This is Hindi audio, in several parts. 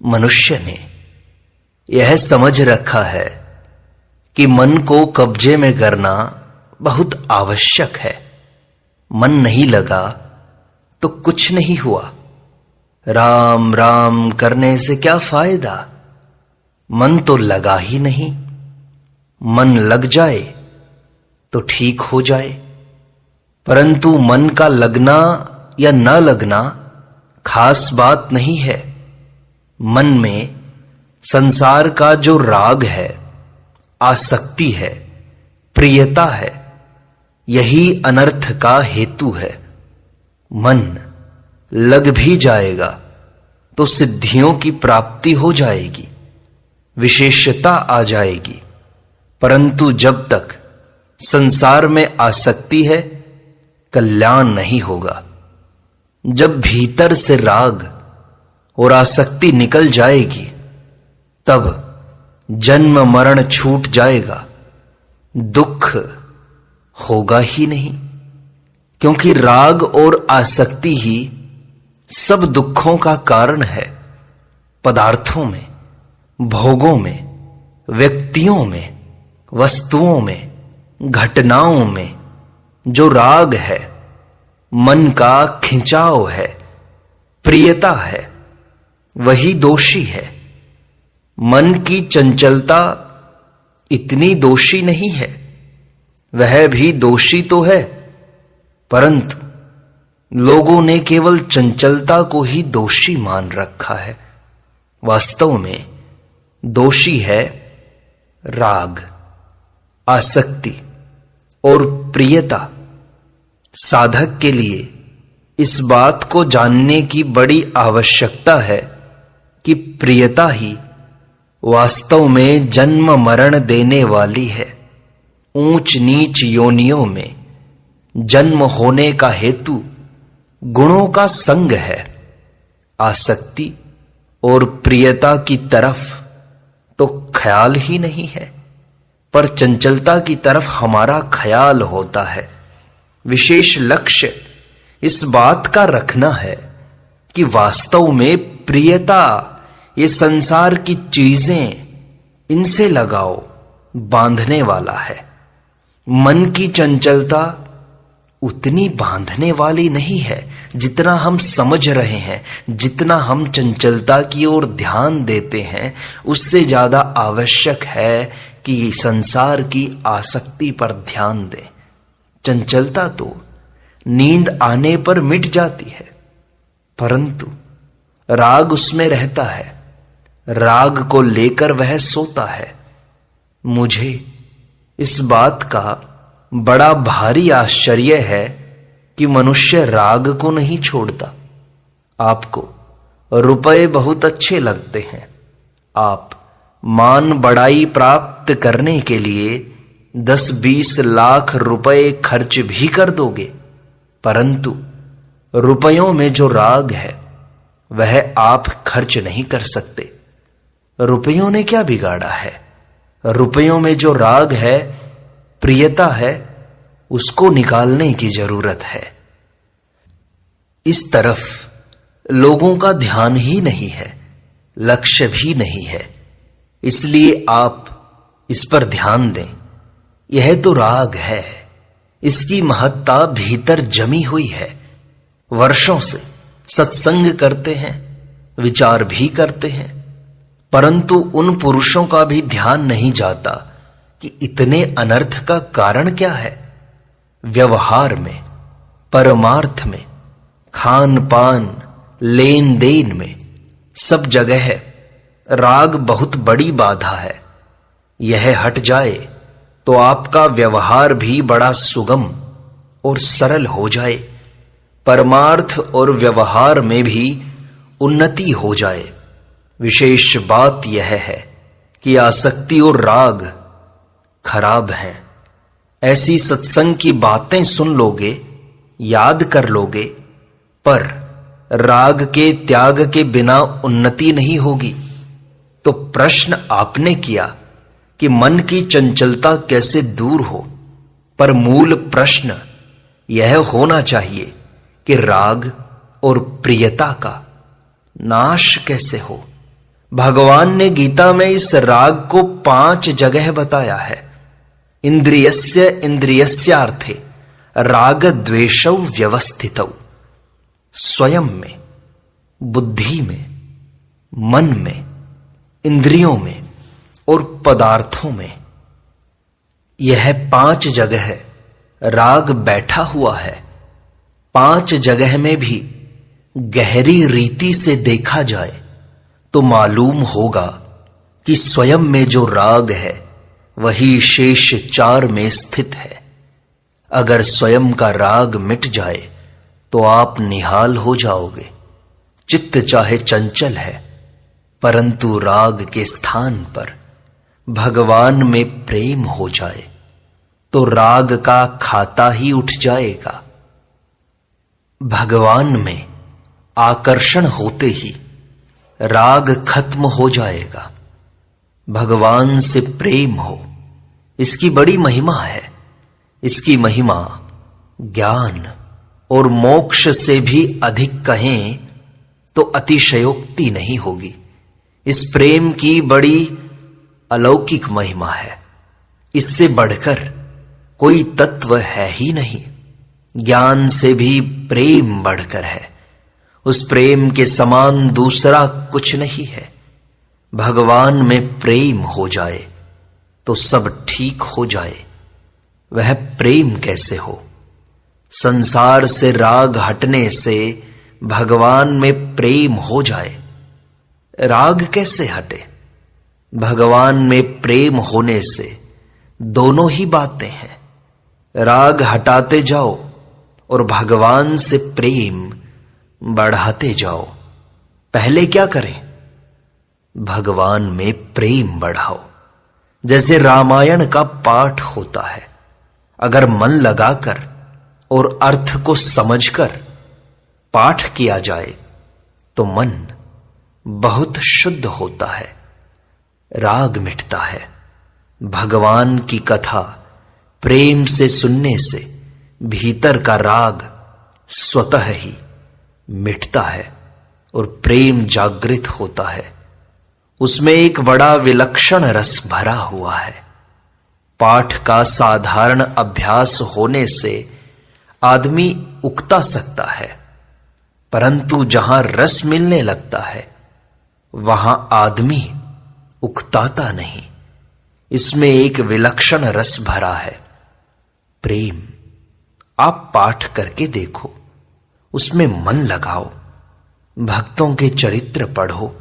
मनुष्य ने यह समझ रखा है कि मन को कब्जे में करना बहुत आवश्यक है। मन नहीं लगा तो कुछ नहीं हुआ। राम राम करने से क्या फायदा, मन तो लगा ही नहीं। मन लग जाए तो ठीक हो जाए, परंतु मन का लगना या न लगना खास बात नहीं है। मन में संसार का जो राग है, आसक्ति है, प्रियता है, यही अनर्थ का हेतु है। मन लग भी जाएगा तो सिद्धियों की प्राप्ति हो जाएगी, विशेषता आ जाएगी, परंतु जब तक संसार में आसक्ति है कल्याण नहीं होगा। जब भीतर से राग और आसक्ति निकल जाएगी तब जन्म मरण छूट जाएगा, दुख होगा ही नहीं, क्योंकि राग और आसक्ति ही सब दुखों का कारण है। पदार्थों में, भोगों में, व्यक्तियों में, वस्तुओं में, घटनाओं में जो राग है, मन का खिंचाव है, प्रियता है, वही दोषी है। मन की चंचलता इतनी दोषी नहीं है, वह भी दोषी तो है, परंतु लोगों ने केवल चंचलता को ही दोषी मान रखा है। वास्तव में दोषी है राग, आसक्ति और प्रियता। साधक के लिए इस बात को जानने की बड़ी आवश्यकता है कि प्रियता ही वास्तव में जन्म मरण देने वाली है। ऊंच नीच योनियों में जन्म होने का हेतु गुणों का संग है। आसक्ति और प्रियता की तरफ तो ख्याल ही नहीं है, पर चंचलता की तरफ हमारा ख्याल होता है। विशेष लक्ष्य इस बात का रखना है कि वास्तव में प्रियता, ये संसार की चीजें, इनसे लगाव बांधने वाला है। मन की चंचलता उतनी बांधने वाली नहीं है जितना हम समझ रहे हैं। जितना हम चंचलता की ओर ध्यान देते हैं, उससे ज्यादा आवश्यक है कि संसार की आसक्ति पर ध्यान दें। चंचलता तो नींद आने पर मिट जाती है, परंतु राग उसमें रहता है। राग को लेकर वह सोता है। मुझे इस बात का बड़ा भारी आश्चर्य है कि मनुष्य राग को नहीं छोड़ता। आपको रुपए बहुत अच्छे लगते हैं, आप मान बड़ाई प्राप्त करने के लिए 10-20 लाख रुपए खर्च भी कर दोगे, परंतु रुपयों में जो राग है वह आप खर्च नहीं कर सकते। रुपयों ने क्या बिगाड़ा है? रुपयों में जो राग है, प्रियता है, उसको निकालने की जरूरत है। इस तरफ लोगों का ध्यान ही नहीं है, लक्ष्य भी नहीं है, इसलिए आप इस पर ध्यान दें। यह तो राग है, इसकी महत्ता भीतर जमी हुई है। वर्षों से सत्संग करते हैं, विचार भी करते हैं, परंतु उन पुरुषों का भी ध्यान नहीं जाता कि इतने अनर्थ का कारण क्या है। व्यवहार में, परमार्थ में, खान पान, लेन देन में, सब जगह है राग बहुत बड़ी बाधा है। यह हट जाए तो आपका व्यवहार भी बड़ा सुगम और सरल हो जाए, परमार्थ और व्यवहार में भी उन्नति हो जाए। विशेष बात यह है कि आसक्ति और राग खराब हैं। ऐसी सत्संग की बातें सुन लोगे, याद कर लोगे, पर राग के त्याग के बिना उन्नति नहीं होगी। तो प्रश्न आपने किया कि मन की चंचलता कैसे दूर हो, पर मूल प्रश्न यह होना चाहिए कि राग और प्रियता का नाश कैसे हो। भगवान ने गीता में इस राग को 5 जगह बताया है। इंद्रियस्य इंद्रियस्यार्थे राग द्वेषौ व्यवस्थितौ। स्वयं में, बुद्धि में, मन में, इंद्रियों में और पदार्थों में, यह 5 जगह राग बैठा हुआ है। 5 जगह में भी गहरी रीति से देखा जाए तो मालूम होगा कि स्वयं में जो राग है वही शेष 4 में स्थित है। अगर स्वयं का राग मिट जाए तो आप निहाल हो जाओगे। चित्त चाहे चंचल है, परंतु राग के स्थान पर भगवान में प्रेम हो जाए तो राग का खाता ही उठ जाएगा। भगवान में आकर्षण होते ही राग खत्म हो जाएगा। भगवान से प्रेम हो, इसकी बड़ी महिमा है। इसकी महिमा ज्ञान और मोक्ष से भी अधिक कहें तो अतिशयोक्ति नहीं होगी। इस प्रेम की बड़ी अलौकिक महिमा है। इससे बढ़कर कोई तत्व है ही नहीं। ज्ञान से भी प्रेम बढ़कर है। उस प्रेम के समान दूसरा कुछ नहीं है। भगवान में प्रेम हो जाए तो सब ठीक हो जाए। वह प्रेम कैसे हो? संसार से राग हटने से भगवान में प्रेम हो जाए। राग कैसे हटे? भगवान में प्रेम होने से दोनों ही बातें हैं। राग हटाते जाओ और भगवान से प्रेम बढ़ाते जाओ। पहले क्या करें? भगवान में प्रेम बढ़ाओ। जैसे रामायण का पाठ होता है, अगर मन लगाकर और अर्थ को समझकर पाठ किया जाए तो मन बहुत शुद्ध होता है, राग मिटता है। भगवान की कथा प्रेम से सुनने से भीतर का राग स्वतः ही मिटता है और प्रेम जागृत होता है। उसमें एक बड़ा विलक्षण रस भरा हुआ है। पाठ का साधारण अभ्यास होने से आदमी उकता सकता है, परंतु जहां रस मिलने लगता है वहां आदमी उकताता नहीं। इसमें एक विलक्षण रस भरा है, प्रेम। आप पाठ करके देखो, उसमें मन लगाओ, भक्तों के चरित्र पढ़ो,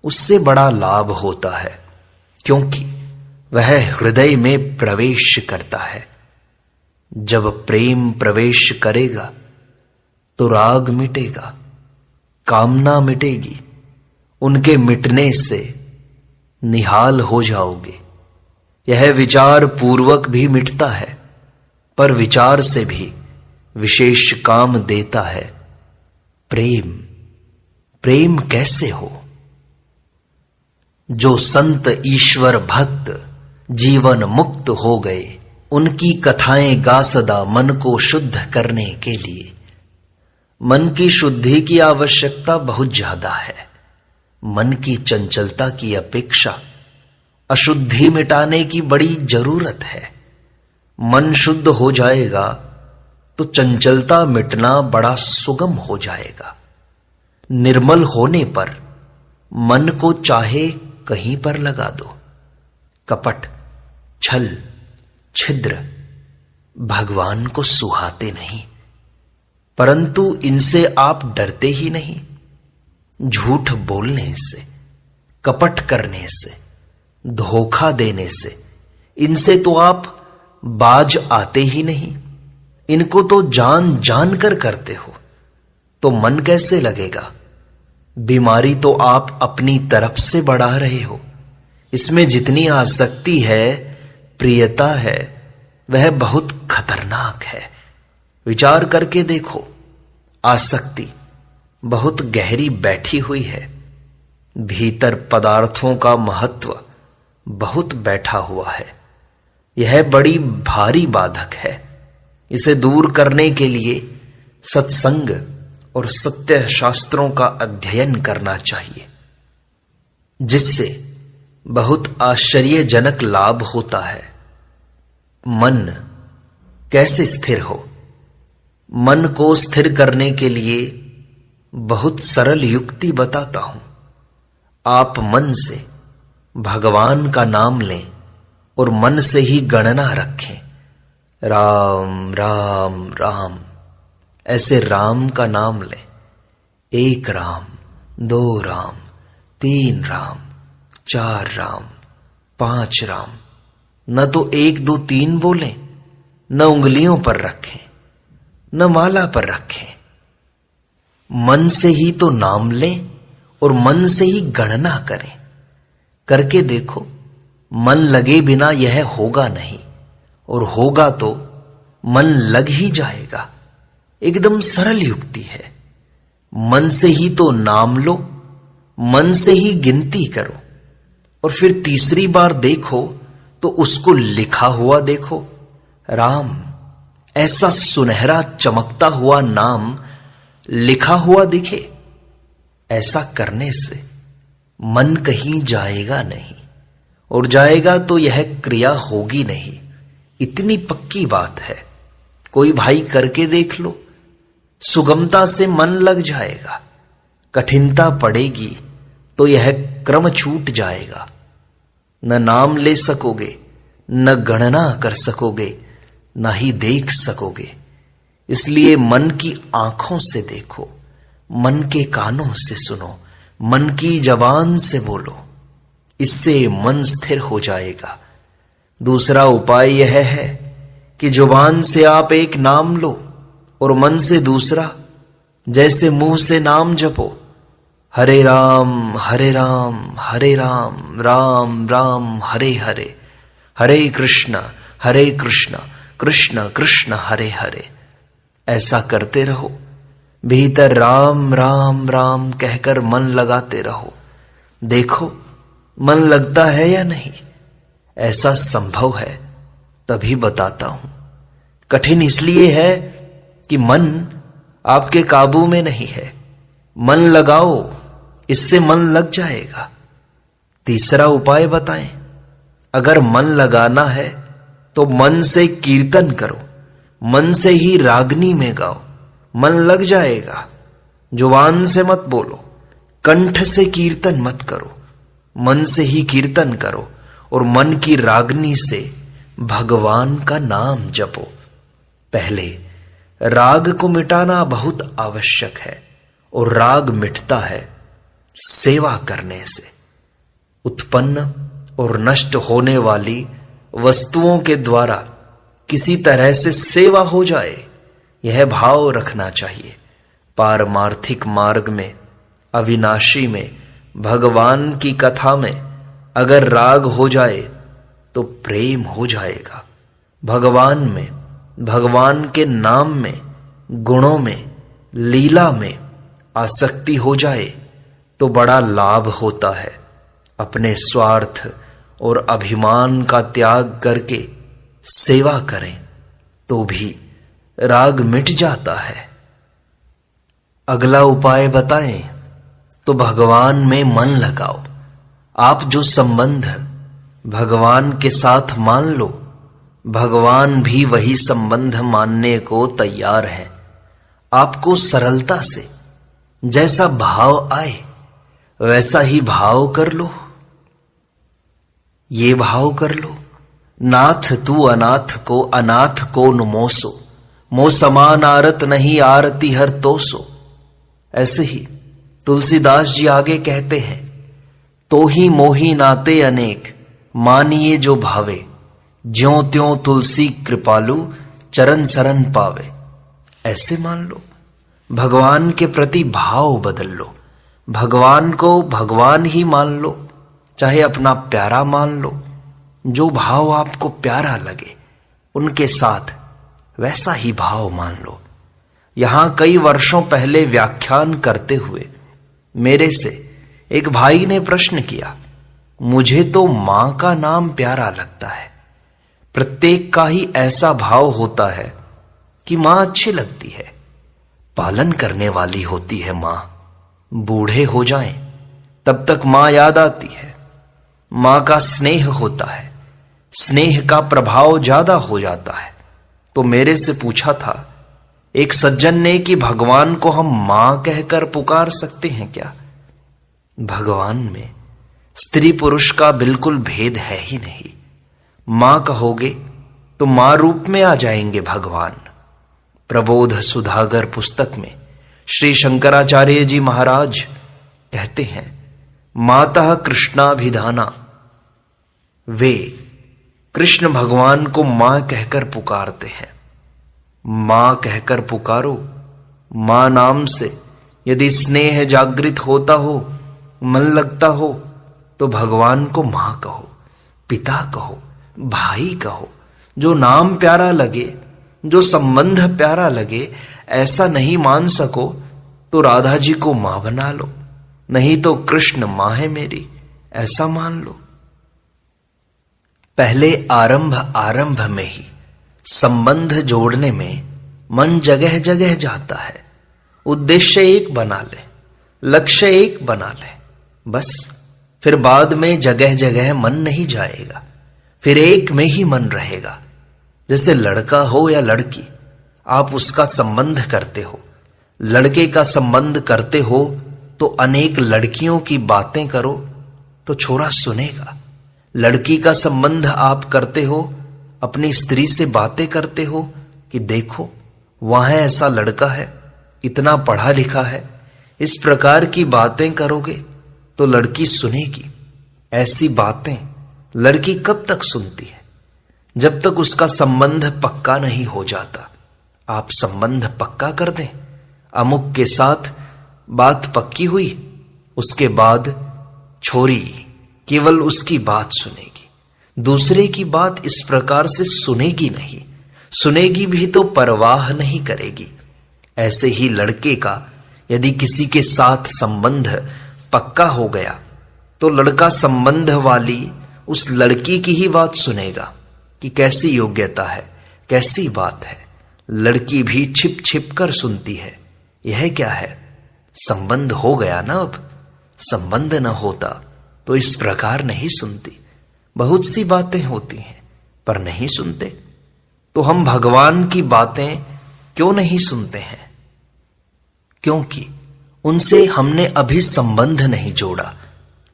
उससे बड़ा लाभ होता है, क्योंकि वह हृदय में प्रवेश करता है। जब प्रेम प्रवेश करेगा तो राग मिटेगा, कामना मिटेगी। उनके मिटने से निहाल हो जाओगे। यह विचार पूर्वक भी मिटता है, पर विचार से भी विशेष काम देता है। प्रेम, प्रेम कैसे हो? जो संत ईश्वर भक्त जीवन मुक्त हो गए, उनकी कथाएं गा सदा मन को शुद्ध करने के लिए। मन की शुद्धि की आवश्यकता बहुत ज्यादा है। मन की चंचलता की अपेक्षा अशुद्धि मिटाने की बड़ी जरूरत है। मन शुद्ध हो जाएगा तो चंचलता मिटना बड़ा सुगम हो जाएगा। निर्मल होने पर मन को चाहे कहीं पर लगा दो। कपट, छल, छिद्र भगवान को सुहाते नहीं, परंतु इनसे आप डरते ही नहीं। झूठ बोलने से, कपट करने से, धोखा देने से, इनसे तो आप बाज आते ही नहीं। इनको तो जान जान कर करते हो, तो मन कैसे लगेगा? बीमारी तो आप अपनी तरफ से बढ़ा रहे हो। इसमें जितनी आसक्ति है, प्रियता है, वह बहुत खतरनाक है। विचार करके देखो, आसक्ति बहुत गहरी बैठी हुई है। भीतर पदार्थों का महत्व बहुत बैठा हुआ है। यह बड़ी भारी बाधक है। इसे दूर करने के लिए सत्संग और सत्य शास्त्रों का अध्ययन करना चाहिए। जिससे बहुत आश्चर्यजनक लाभ होता है। मन कैसे स्थिर हो? मन को स्थिर करने के लिए बहुत सरल युक्ति बताता हूं। आप मन से भगवान का नाम लें और मन से ही गणना रखें, राम राम राम। ऐसे राम का नाम लें, 1 राम, 2 राम, 3 राम, 4 राम, 5 राम। न तो 1 2 3 बोलें, न उंगलियों पर रखें, न माला पर रखें। मन से ही तो नाम लें और मन से ही गणना करें। करके देखो, मन लगे बिना यह होगा नहीं, और होगा तो मन लग ही जाएगा। एकदम सरल युक्ति है। मन से ही तो नाम लो, मन से ही गिनती करो, और फिर तीसरी बार देखो तो उसको लिखा हुआ देखो, राम। ऐसा सुनहरा चमकता हुआ नाम लिखा हुआ दिखे। ऐसा करने से मन कहीं जाएगा नहीं, और जाएगा तो यह क्रिया होगी नहीं। इतनी पक्की बात है। कोई भाई करके देख लो, सुगमता से मन लग जाएगा। कठिनता पड़ेगी तो यह क्रम छूट जाएगा। न नाम ले सकोगे, न गणना कर सकोगे, न ही देख सकोगे। इसलिए मन की आंखों से देखो, मन के कानों से सुनो, मन की जबान से बोलो। इससे मन स्थिर हो जाएगा। दूसरा उपाय यह है कि जुबान से आप एक नाम लो और मन से दूसरा। जैसे मुंह से नाम जपो, हरे राम हरे राम हरे राम, राम राम हरे हरे, हरे कृष्ण कृष्ण कृष्ण हरे हरे। ऐसा करते रहो। भीतर राम राम राम कहकर मन लगाते रहो। देखो मन लगता है या नहीं। ऐसा संभव है तभी बताता हूं। कठिन इसलिए है कि मन आपके काबू में नहीं है। मन लगाओ, इससे मन लग जाएगा। तीसरा उपाय बताएं। अगर मन लगाना है तो मन से कीर्तन करो, मन से ही रागनी में गाओ, मन लग जाएगा। जुबान से मत बोलो, कंठ से कीर्तन मत करो, मन से ही कीर्तन करो और मन की रागनी से भगवान का नाम जपो। पहले राग को मिटाना बहुत आवश्यक है, और राग मिटता है सेवा करने से। उत्पन्न और नष्ट होने वाली वस्तुओं के द्वारा किसी तरह से सेवा हो जाए, यह भाव रखना चाहिए। पारमार्थिक मार्ग में, अविनाशी में, भगवान की कथा में अगर राग हो जाए तो प्रेम हो जाएगा। भगवान में, भगवान के नाम में, गुणों में, लीला में आसक्ति हो जाए तो बड़ा लाभ होता है। अपने स्वार्थ और अभिमान का त्याग करके सेवा करें तो भी राग मिट जाता है। अगला उपाय बताएं तो भगवान में मन लगाओ। आप जो संबंध भगवान के साथ मान लो, भगवान भी वही संबंध मानने को तैयार है। आपको सरलता से जैसा भाव आए वैसा ही भाव कर लो। ये भाव कर लो, नाथ तू अनाथ को, अनाथ को नुमोसो, मो समान आरत नहीं आरती हर तोसो। ऐसे ही तुलसीदास जी आगे कहते हैं, तो ही मोही नाते अनेक, मानिए जो भावे, ज्यों त्यों तुलसी कृपालु, चरण शरण पावे। ऐसे मान लो। भगवान के प्रति भाव बदल लो। भगवान को भगवान ही मान लो, चाहे अपना प्यारा मान लो। जो भाव आपको प्यारा लगे उनके साथ वैसा ही भाव मान लो। यहां कई वर्षों पहले व्याख्यान करते हुए मेरे से एक भाई ने प्रश्न किया, मुझे तो मां का नाम प्यारा लगता है। प्रत्येक का ही ऐसा भाव होता है कि मां अच्छी लगती है, पालन करने वाली होती है मां। बूढ़े हो जाएं, तब तक मां याद आती है। मां का स्नेह होता है, स्नेह का प्रभाव ज्यादा हो जाता है। तो मेरे से पूछा था एक सज्जन ने कि भगवान को हम मां कहकर पुकार सकते हैं क्या? भगवान में स्त्री पुरुष का बिल्कुल भेद है ही नहीं। मां कहोगे तो मां रूप में आ जाएंगे भगवान। प्रबोध सुधागर पुस्तक में श्री शंकराचार्य जी महाराज कहते हैं, मातः कृष्णाभिधाना, वे कृष्ण भगवान को मां कहकर पुकारते हैं। मां कहकर पुकारो। मां नाम से यदि स्नेह जागृत होता हो, मन लगता हो, तो भगवान को मां कहो, पिता कहो, भाई कहो। जो नाम प्यारा लगे, जो संबंध प्यारा लगे, ऐसा नहीं मान सको तो राधा जी को मां बना लो, नहीं तो कृष्ण मां है मेरी, ऐसा मान लो। पहले आरंभ में ही संबंध जोड़ने में मन जगह जगह जाता है। उद्देश्य एक बना ले, लक्ष्य एक बना ले, बस। फिर बाद में जगह जगह मन नहीं जाएगा, फिर एक में ही मन रहेगा। जैसे लड़का हो या लड़की, आप उसका संबंध करते हो। लड़के का संबंध करते हो तो अनेक लड़कियों की बातें करो तो छोरा सुनेगा। लड़की का संबंध आप करते हो, अपनी स्त्री से बातें करते हो कि देखो वहां ऐसा लड़का है, इतना पढ़ा लिखा है। इस प्रकार की बातें करोगे तो लड़की सुनेगी। ऐसी बातें लड़की कब तक सुनती है? जब तक उसका संबंध पक्का नहीं हो जाता। आप संबंध पक्का कर दें, अमुक के साथ बात पक्की हुई, उसके बाद छोरी केवल उसकी बात सुनेगी, दूसरे की बात इस प्रकार से सुनेगी नहीं। सुनेगी भी तो परवाह नहीं करेगी। ऐसे ही लड़के का यदि किसी के साथ संबंध पक्का हो गया तो लड़का संबंध वाली उस लड़की की ही बात सुनेगा कि कैसी योग्यता है, कैसी बात है। लड़की भी छिप छिप कर सुनती है। यह क्या है? संबंध हो गया ना। अब संबंध न होता तो इस प्रकार नहीं सुनती। बहुत सी बातें होती हैं पर नहीं सुनते। तो हम भगवान की बातें क्यों नहीं सुनते हैं? क्योंकि उनसे हमने अभी संबंध नहीं जोड़ा।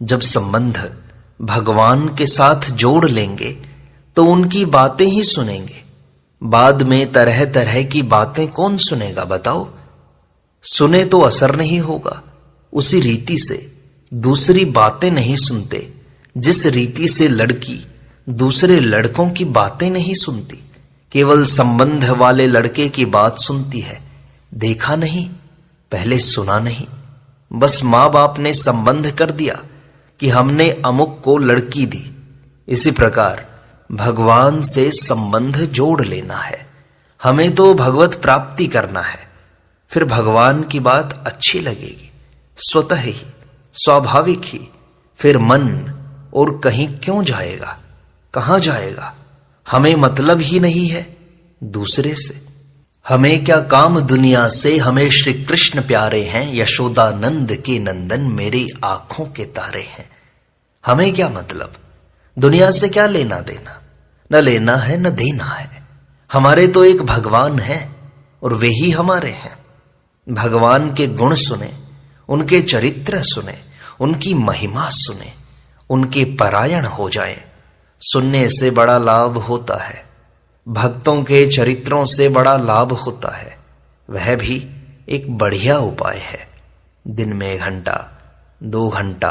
जब संबंध भगवान के साथ जोड़ लेंगे तो उनकी बातें ही सुनेंगे। बाद में तरह तरह की बातें कौन सुनेगा बताओ? सुने तो असर नहीं होगा। उसी रीति से दूसरी बातें नहीं सुनते जिस रीति से लड़की दूसरे लड़कों की बातें नहीं सुनती, केवल संबंध वाले लड़के की बात सुनती है। देखा नहीं, पहले सुना नहीं, बस मां बाप ने संबंध कर दिया कि हमने अमुक को लड़की दी। इसी प्रकार भगवान से संबंध जोड़ लेना है। हमें तो भगवत प्राप्ति करना है। फिर भगवान की बात अच्छी लगेगी, स्वतः ही, स्वाभाविक ही। फिर मन और कहीं क्यों जाएगा? कहां जाएगा? हमें मतलब ही नहीं है दूसरे से। हमें क्या काम दुनिया से? हमें श्री कृष्ण प्यारे हैं, यशोदा नंद के नंदन मेरी आंखों के तारे हैं। हमें क्या मतलब? दुनिया से क्या लेना देना? न लेना है न देना है। हमारे तो एक भगवान हैं और वे ही हमारे हैं। भगवान के गुण सुने, उनके चरित्र सुने, उनकी महिमा सुने, उनके परायण हो जाएं। सुनने से बड़ा लाभ होता है। भक्तों के चरित्रों से बड़ा लाभ होता है। वह भी एक बढ़िया उपाय है। दिन में 1 घंटा 2 घंटा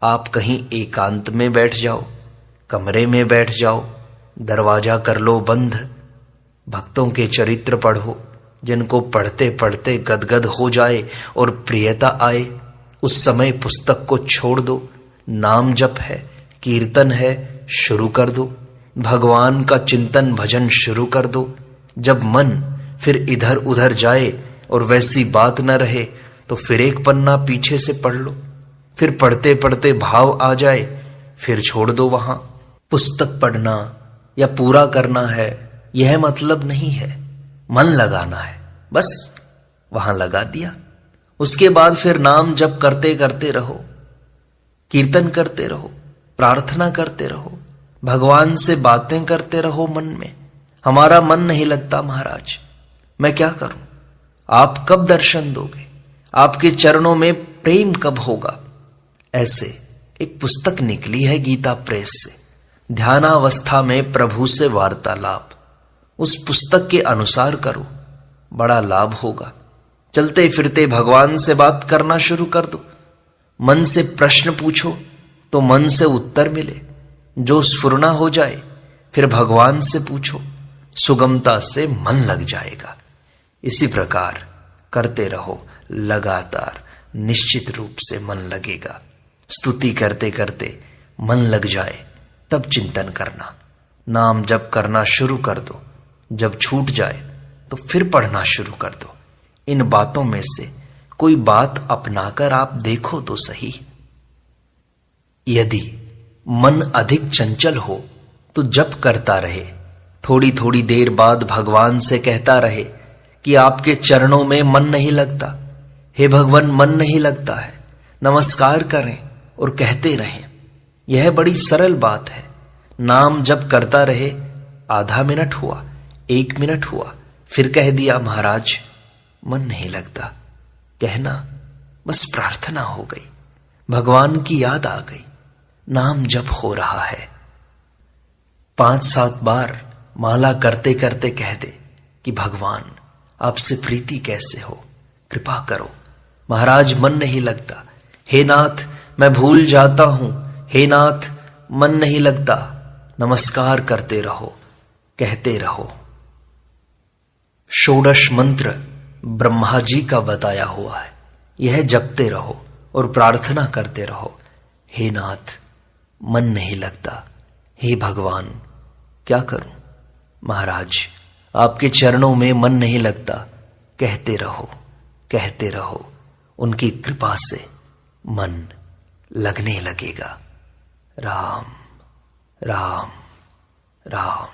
आप कहीं एकांत में बैठ जाओ, कमरे में बैठ जाओ, दरवाजा कर लो बंद, भक्तों के चरित्र पढ़ो। जिनको पढ़ते पढ़ते गदगद हो जाए और प्रियता आए, उस समय पुस्तक को छोड़ दो। नाम जप है, कीर्तन है, शुरू कर दो। भगवान का चिंतन भजन शुरू कर दो। जब मन फिर इधर उधर जाए और वैसी बात न रहे तो फिर एक पन्ना पीछे से पढ़ लो। फिर पढ़ते पढ़ते भाव आ जाए, फिर छोड़ दो। वहां पुस्तक पढ़ना या पूरा करना है यह मतलब नहीं है। मन लगाना है, बस वहां लगा दिया। उसके बाद फिर नाम जप करते करते रहो। कीर्तन करते रहो, प्रार्थना करते रहो, भगवान से बातें करते रहो मन में। हमारा मन नहीं लगता महाराज, मैं क्या करूं? आप कब दर्शन दोगे? आपके चरणों में प्रेम कब होगा? ऐसे एक पुस्तक निकली है गीता प्रेस से, ध्यानावस्था में प्रभु से वार्तालाप। उस पुस्तक के अनुसार करो, बड़ा लाभ होगा। चलते फिरते भगवान से बात करना शुरू कर दो। मन से प्रश्न पूछो तो मन से उत्तर मिले। जो स्फुरना हो जाए फिर भगवान से पूछो, सुगमता से मन लग जाएगा। इसी प्रकार करते रहो लगातार, निश्चित रूप से मन लगेगा। स्तुति करते करते मन लग जाए तब चिंतन करना। नाम जप करना शुरू कर दो, जब छूट जाए तो फिर पढ़ना शुरू कर दो। इन बातों में से कोई बात अपनाकर आप देखो तो सही। यदि मन अधिक चंचल हो तो जप करता रहे, थोड़ी थोड़ी देर बाद भगवान से कहता रहे कि आपके चरणों में मन नहीं लगता, हे भगवान मन नहीं लगता है। नमस्कार करें और कहते रहें। यह बड़ी सरल बात है। नाम जप करता रहे, आधा मिनट हुआ, 1 मिनट हुआ, फिर कह दिया महाराज मन नहीं लगता। कहना बस प्रार्थना हो गई, भगवान की याद आ गई, नाम जप हो रहा है। 5-7 बार माला करते करते कह दे कि भगवान आपसे प्रीति कैसे हो, कृपा करो। महाराज मन नहीं लगता, हे नाथ मैं भूल जाता हूं, हे नाथ मन नहीं लगता। नमस्कार करते रहो, कहते रहो। षोडश मंत्र ब्रह्मा जी का बताया हुआ है, यह जपते रहो और प्रार्थना करते रहो। हे नाथ मन नहीं लगता, हे भगवान क्या करूं? महाराज आपके चरणों में मन नहीं लगता। कहते रहो, कहते रहो, उनकी कृपा से मन लगने लगेगा। राम राम राम।